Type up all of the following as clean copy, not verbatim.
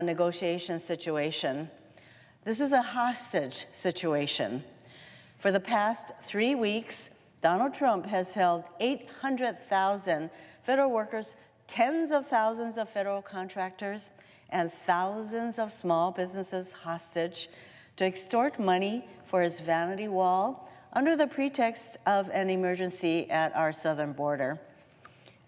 negotiation situation. This is a hostage situation. For the past 3 weeks, Donald Trump has held 800,000 federal workers, tens of thousands of federal contractors, and thousands of small businesses hostage to extort money for his vanity wall under the pretext of an emergency at our southern border.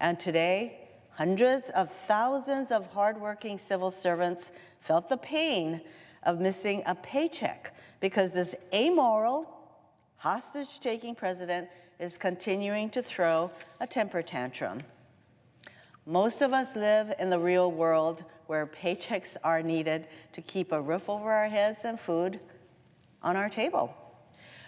And today, hundreds of thousands of hardworking civil servants felt the pain of missing a paycheck because this amoral, hostage-taking president is continuing to throw a temper tantrum. Most of us live in the real world where paychecks are needed to keep a roof over our heads and food on our table.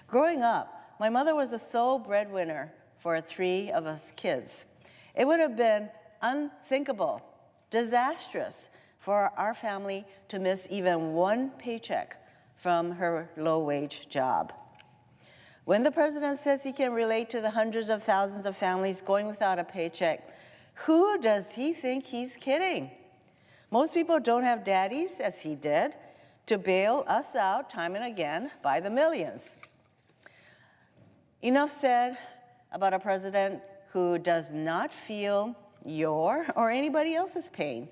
Growing up, my mother was the sole breadwinner for 3 of us kids. It would have been unthinkable, disastrous for our family to miss even one paycheck from her low-wage job. When the president says he can relate to the hundreds of thousands of families going without a paycheck, who does he think he's kidding? Most people don't have daddies, as he did, to bail us out time and again by the millions. Enough said about a president who does not feel your or anybody else's pain.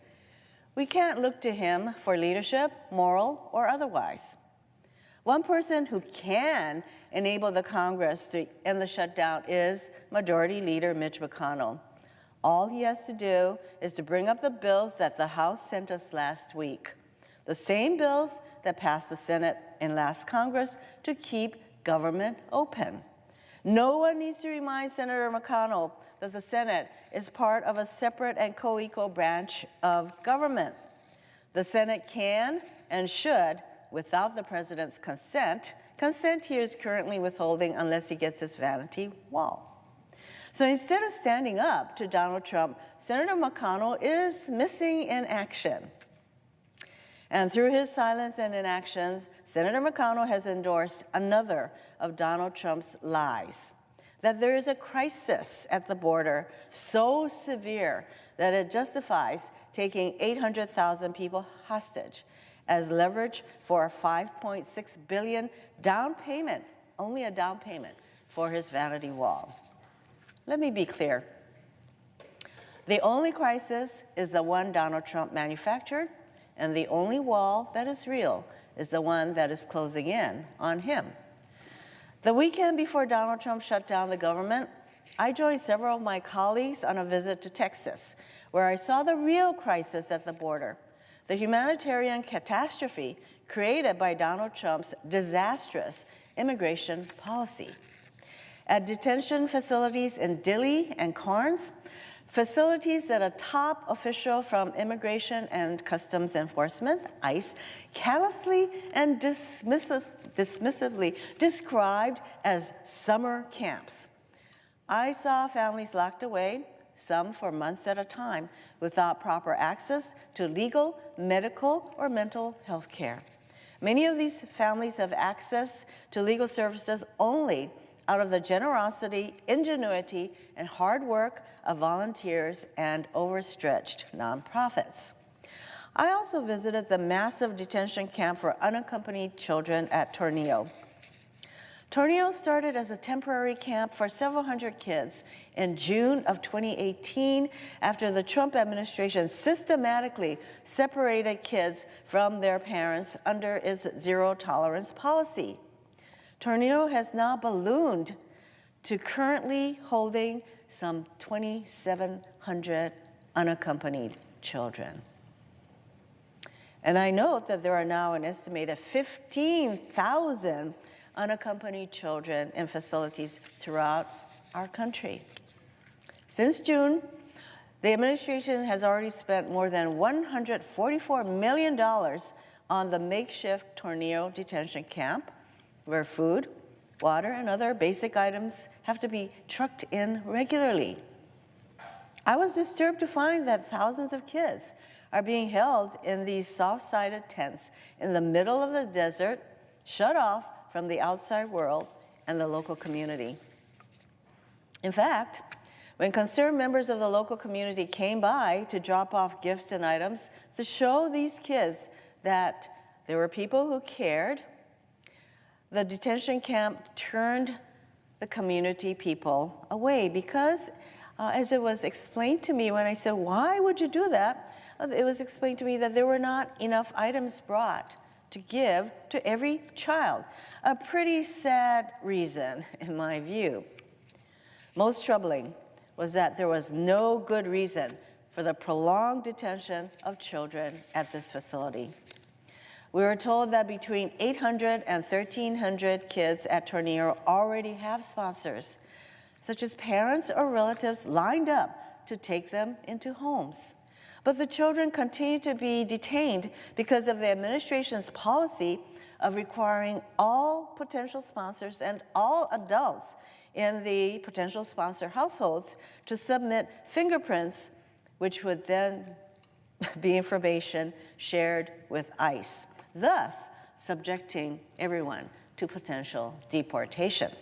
We can't look to him for leadership, moral or otherwise. One person who can enable the Congress to end the shutdown is Majority Leader Mitch McConnell. All he has to do is to bring up the bills that the House sent us last week, the same bills that passed the Senate in last Congress to keep government open. No one needs to remind Senator McConnell that the Senate is part of a separate and co-equal branch of government. The Senate can and should, without the president's consent he is currently withholding unless he gets his vanity wall. So instead of standing up to Donald Trump, Senator McConnell is missing in action. And through his silence and inactions, Senator McConnell has endorsed another of Donald Trump's lies, that there is a crisis at the border so severe that it justifies taking 800,000 people hostage as leverage for a $5.6 billion down payment, only a down payment, for his vanity wall. Let me be clear. The only crisis is the one Donald Trump manufactured, and the only wall that is real is the one that is closing in on him. The weekend before Donald Trump shut down the government, I joined several of my colleagues on a visit to Texas, where I saw the real crisis at the border, the humanitarian catastrophe created by Donald Trump's disastrous immigration policy. At detention facilities in Dilley and Carnes, facilities that a top official from Immigration and Customs Enforcement, ICE, callously and dismissively described as summer camps. I saw families locked away, some for months at a time, without proper access to legal, medical, or mental health care. Many of these families have access to legal services only out of the generosity, ingenuity, and hard work of volunteers and overstretched nonprofits. I also visited the massive detention camp for unaccompanied children at Tornillo. Tornillo started as a temporary camp for several hundred kids in June of 2018 after the Trump administration systematically separated kids from their parents under its zero-tolerance policy. Tornillo has now ballooned to currently holding some 2,700 unaccompanied children. And I note that there are now an estimated 15,000 unaccompanied children in facilities throughout our country. Since June, the administration has already spent more than $144 million on the makeshift Tornillo detention camp, where food, water, and other basic items have to be trucked in regularly. I was disturbed to find that thousands of kids are being held in these soft-sided tents in the middle of the desert, shut off from the outside world and the local community. In fact, When concerned members of the local community came by to drop off gifts and items to show these kids that there were people who cared, the detention camp turned the community people away because, as it was explained to me when I said, why would you do that? It was explained to me that there were not enough items brought to give to every child. A pretty sad reason, in my view. Most troubling was that there was no good reason for the prolonged detention of children at this facility. We were told that between 800 and 1,300 kids at Tornillo already have sponsors, such as parents or relatives lined up to take them into homes. But the children continue to be detained because of the administration's policy of requiring all potential sponsors and all adults in the potential sponsor households to submit fingerprints, which would then be information shared with ICE, thus subjecting everyone to potential deportation.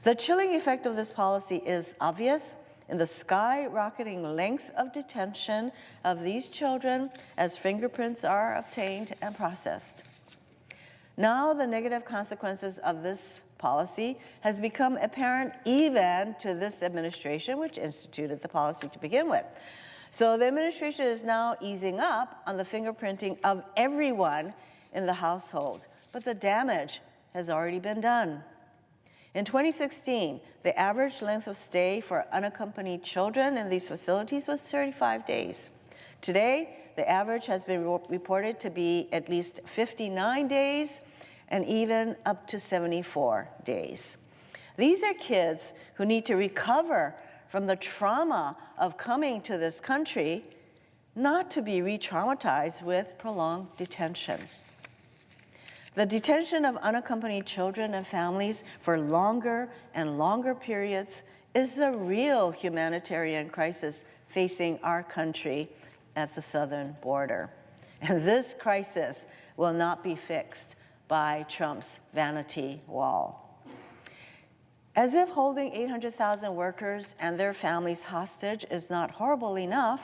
The chilling effect of this policy is obvious in the skyrocketing length of detention of these children as fingerprints are obtained and processed. Now the negative consequences of this policy has become apparent even to this administration, which instituted the policy to begin with. So the administration is now easing up on the fingerprinting of everyone in the household, but the damage has already been done. In 2016, the average length of stay for unaccompanied children in these facilities was 35 days. Today, the average has been reported to be at least 59 days and even up to 74 days. These are kids who need to recover from the trauma of coming to this country, not to be re-traumatized with prolonged detention. The detention of unaccompanied children and families for longer and longer periods is the real humanitarian crisis facing our country at the southern border. And this crisis will not be fixed by Trump's vanity wall. As if holding 800,000 workers and their families hostage is not horrible enough,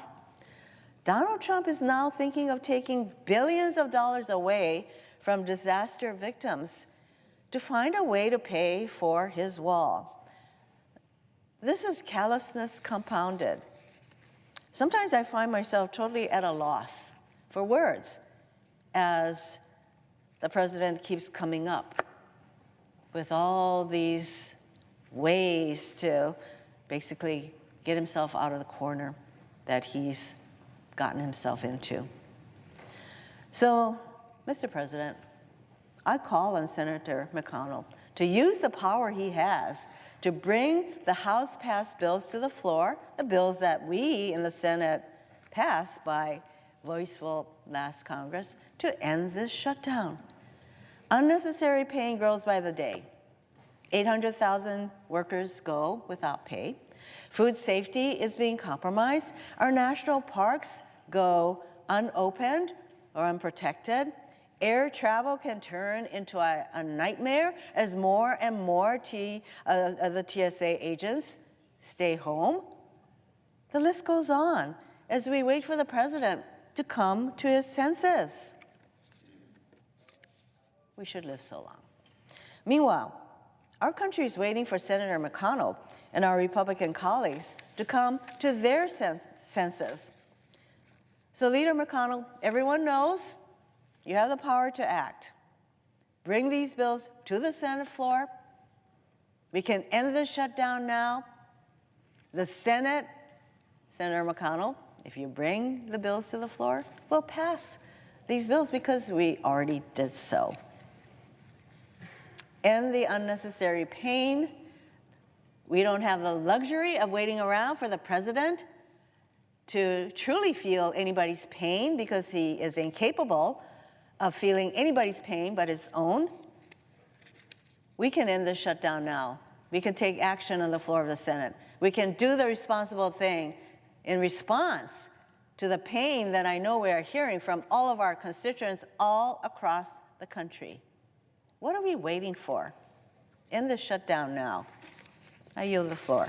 Donald Trump is now thinking of taking billions of dollars away from disaster victims to find a way to pay for his wall. This is callousness compounded. Sometimes I find myself totally at a loss for words as the president keeps coming up with all these ways to basically get himself out of the corner that he's gotten himself into. So, Mr. President, I call on Senator McConnell to use the power he has to bring the House-passed bills to the floor, the bills that we in the Senate passed by voice vote last Congress, to end this shutdown. Unnecessary pain grows by the day. 800,000 workers go without pay. Food safety is being compromised. Our national parks go unopened or unprotected. Air travel can turn into a nightmare as more and more of the TSA agents stay home. The list goes on as we wait for the president to come to his senses. We should live so long. Meanwhile, our country is waiting for Senator McConnell and our Republican colleagues to come to their senses. So, Leader McConnell, everyone knows you have the power to act. Bring these bills to the Senate floor. We can end the shutdown now. The Senate, Senator McConnell, if you bring the bills to the floor, we'll pass these bills because we already did so. End the unnecessary pain. We don't have the luxury of waiting around for the president to truly feel anybody's pain because he is incapable of feeling anybody's pain but his own. We can end the shutdown now. We can take action on the floor of the Senate. We can do the responsible thing in response to the pain that I know we are hearing from all of our constituents all across the country. What are we waiting for? End the shutdown now. I yield the floor.